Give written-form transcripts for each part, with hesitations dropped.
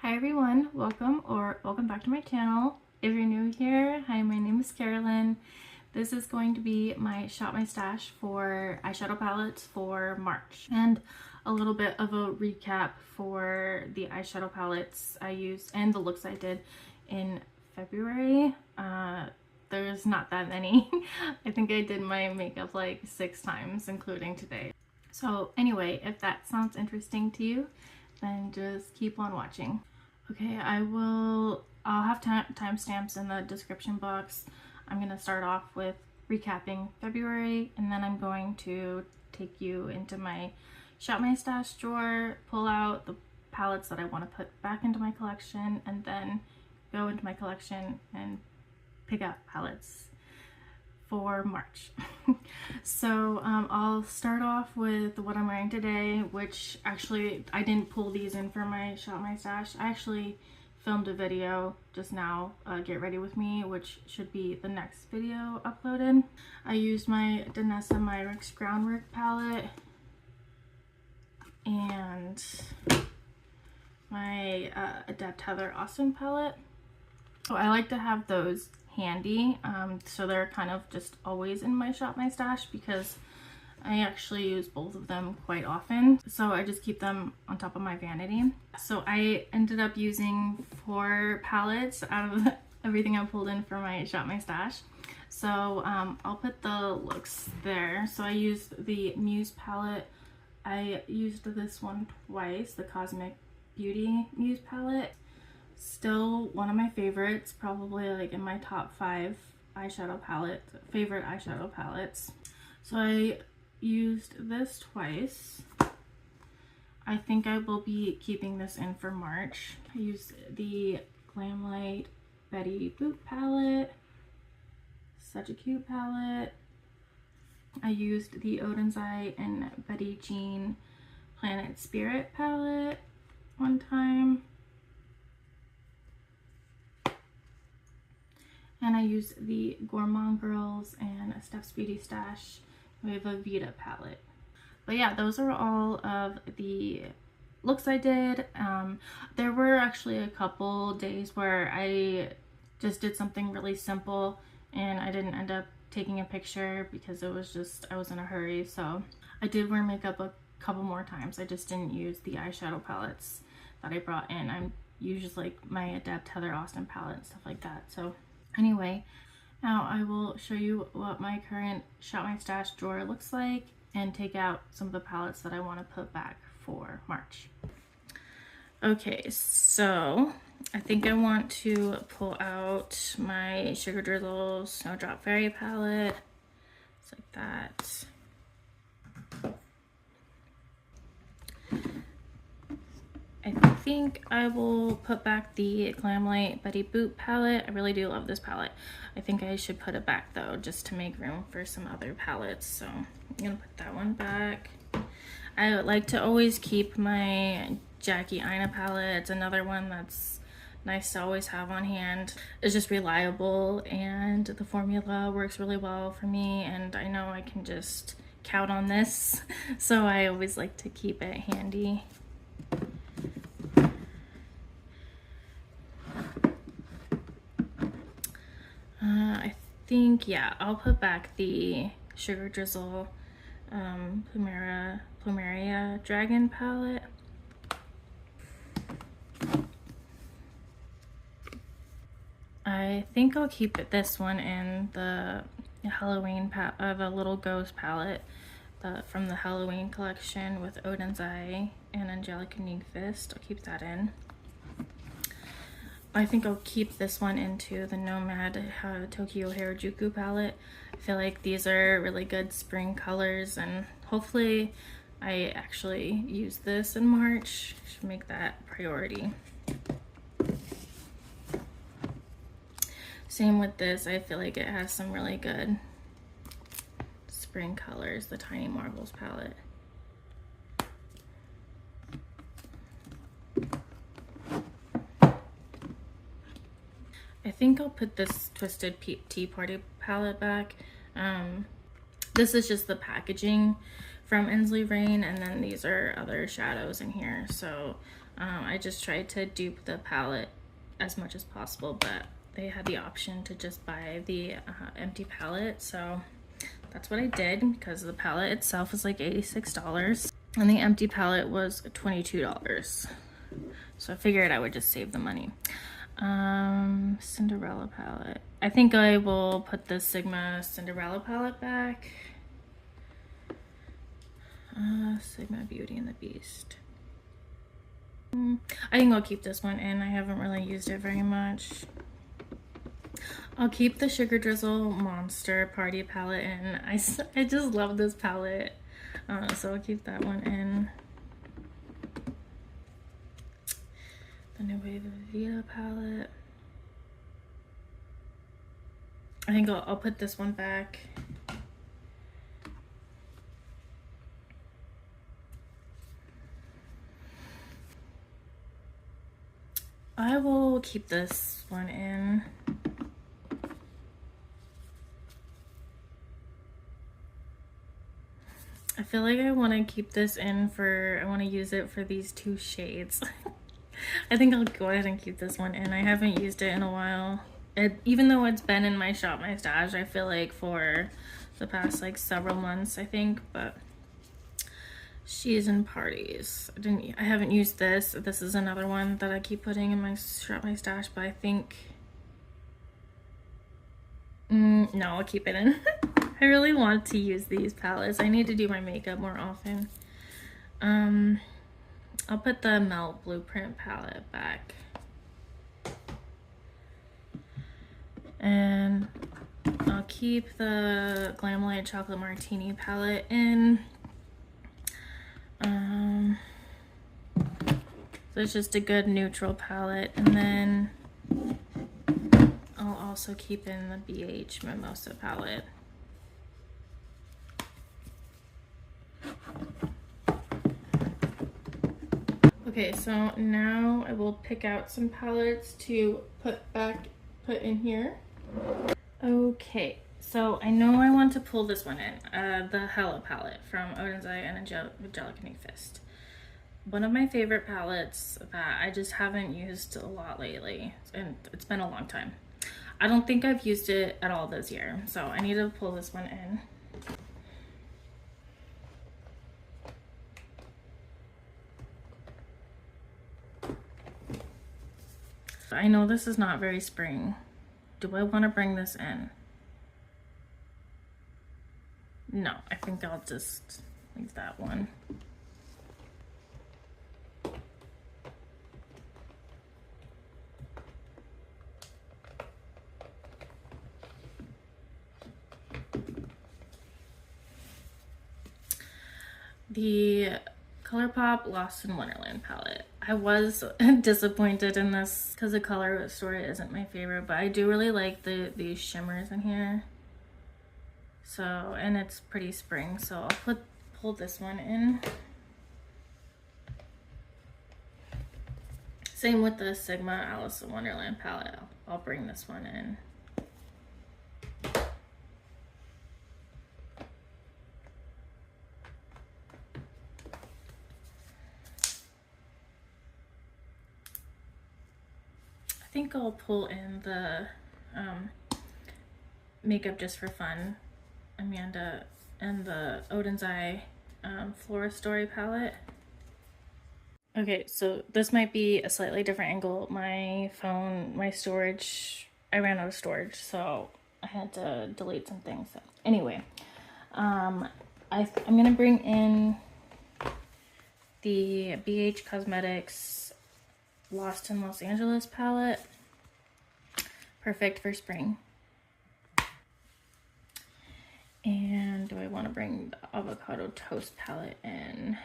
Hi everyone, welcome back to my channel. If you're new here, hi, my name is Carolyn. This is going to be my Shop My Stash for eyeshadow palettes for March, and a little bit of a recap for the eyeshadow palettes I used and the looks I did in February. There's not that many. I think I did my makeup like 6 times, including today. So anyway, if that sounds interesting to you, then just keep on watching. Okay, I'll have timestamps in the description box. I'm gonna start off with recapping February, and then I'm going to take you into my Shop My Stash drawer, pull out the palettes that I want to put back into my collection, and then go into my collection and pick out palettes for March. So I'll start off with what I'm wearing today, which actually I didn't pull these in for my Shop My Stash. I actually filmed a video just now, Get Ready With Me, which should be the next video uploaded. I used my Danessa Myricks Groundwork palette and my Adept Heather Austin palette. So I like to have those handy, so they're kind of just always in my Shop My Stash because I actually use both of them quite often, so I just keep them on top of my vanity. So I ended up using 4 palettes out of everything I pulled in for my Shop My Stash. So I'll put the looks there. So I used the Muse palette. I used this one twice, the Cosmic Beauty Muse palette. Still one of my favorites, probably like in my top 5 favorite eyeshadow palettes. So I used this twice. I think I will be keeping this in for March. I used the Glamlight Betty Boop palette. Such a cute palette. I used the Odin's Eye and Betty Jean Planet Spirit palette one time. And I used the Gourmand Girls and Steph's Beauty Stash Nueva Vida palette. But yeah, those are all of the looks I did. There were actually a couple days where I just did something really simple and I didn't end up taking a picture because it was just, I was in a hurry. So I did wear makeup a couple more times. I just didn't use the eyeshadow palettes that I brought in. I'm usually like my Adept Heather Austin palette and stuff like that. So anyway, now I will show you what my current Shop My Stash drawer looks like and take out some of the palettes that I want to put back for March. Okay, so I think I want to pull out my Sugar Drizzle Snowdrop Fairy palette. It's like that. I think I will put back the Glamlight Betty Boop palette. I really do love this palette. I think I should put it back though, just to make room for some other palettes. So I'm gonna put that one back. I would like to always keep my Jackie Aina palette. It's another one that's nice to always have on hand. It's just reliable and the formula works really well for me, and I know I can just count on this. So I always like to keep it handy. I think, yeah, I'll put back the Sugar Drizzle Plumeria Dragon palette. I think I'll keep this one in the Halloween the Little Ghost palette from the Halloween collection with Odin's Eye and Angelica Nympphist. I'll keep that in. I think I'll keep this one into the Nomad Tokyo Harajuku palette. I feel like these are really good spring colors, and hopefully I actually use this in March. Should make that priority. Same with this. I feel like it has some really good spring colors, the Tiny Marvels palette. I think I'll put this Twisted Tea Party palette back. This is just the packaging from Inslee Rain, and then these are other shadows in here. So I just tried to dupe the palette as much as possible, but they had the option to just buy the empty palette, so that's what I did, because the palette itself was like $86 and the empty palette was $22. So I figured I would just save the money. Cinderella palette. I think I will put the Sigma Cinderella palette back. Sigma Beauty and the Beast. I think I'll keep this one in. I haven't really used it very much. I'll keep the Sugar Drizzle Monster Party palette in. I just love this palette. So I'll keep that one in. The Nueva Vida palette. I think I'll put this one back. I will keep this one in. I feel like I want to keep this in for, I want to use it for these two shades. I think I'll go ahead and keep this one in. I haven't used it in a while. Even though it's been in my Shop My Stash, I feel like for the past like several months, I think, but She's in Parties. I haven't used this. This is another one that I keep putting in my Shop My Stash, but I think, no, I'll keep it in. I really want to use these palettes. I need to do my makeup more often. I'll put the Melt Blueprint palette back. And I'll keep the Glamlight Chocolate Martini palette in. So it's just a good neutral palette. And then I'll also keep in the BH Mimosa palette. Okay, so now I will pick out some palettes to put in here. Okay, so I know I want to pull this one in, the Hello palette from Odin's Eye and Angelic New Fist. One of my favorite palettes that I just haven't used a lot lately, and it's been a long time. I don't think I've used it at all this year, so I need to pull this one in. I know this is not very spring. Do I want to bring this in? No, I think I'll just leave that one. The ColourPop Lost in Wonderland palette. I was disappointed in this because the color story isn't my favorite, but I do really like these shimmers in here. So, and it's pretty spring, so I'll pull this one in. Same with the Sigma Alice in Wonderland palette. I'll bring this one in. I think I'll pull in the Makeup Just for Fun Amanda and the Odin's Eye Flora Story palette. Okay, so this might be a slightly different angle. My phone, my storage, I ran out of storage, so I had to delete some things. So anyway, I'm gonna bring in the BH Cosmetics Lost in Los Angeles palette. Perfect for spring. And do I want to bring the Avocado Toast palette in?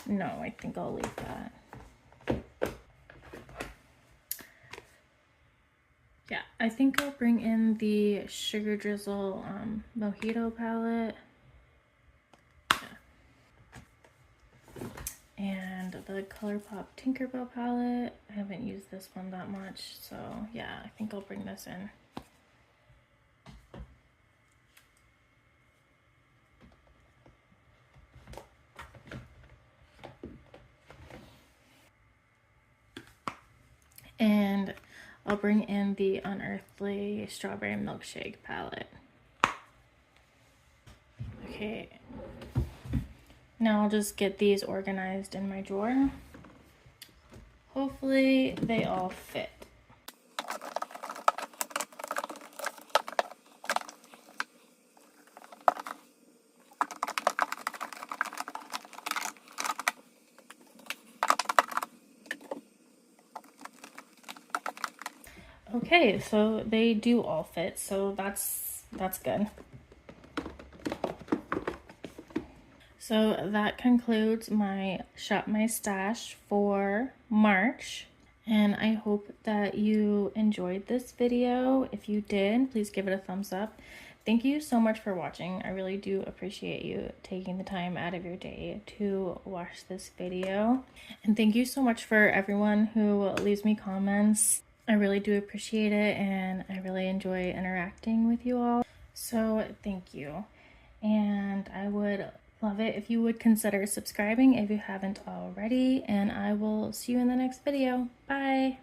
No, I think I'll leave that. Yeah, I think I'll bring in the Sugar Drizzle Mojito palette. And the ColourPop Tinkerbell palette. I haven't used this one that much, so yeah, I think I'll bring this in. And I'll bring in the Unearthly Strawberry Milkshake palette. Okay. Now I'll just get these organized in my drawer. Hopefully they all fit. Okay, so they do all fit, so that's good. So that concludes my Shop My Stash for March, and I hope that you enjoyed this video. If you did, please give it a thumbs up. Thank you so much for watching. I really do appreciate you taking the time out of your day to watch this video. And thank you so much for everyone who leaves me comments. I really do appreciate it, and I really enjoy interacting with you all. So thank you. And I would love it if you would consider subscribing if you haven't already, and I will see you in the next video. Bye!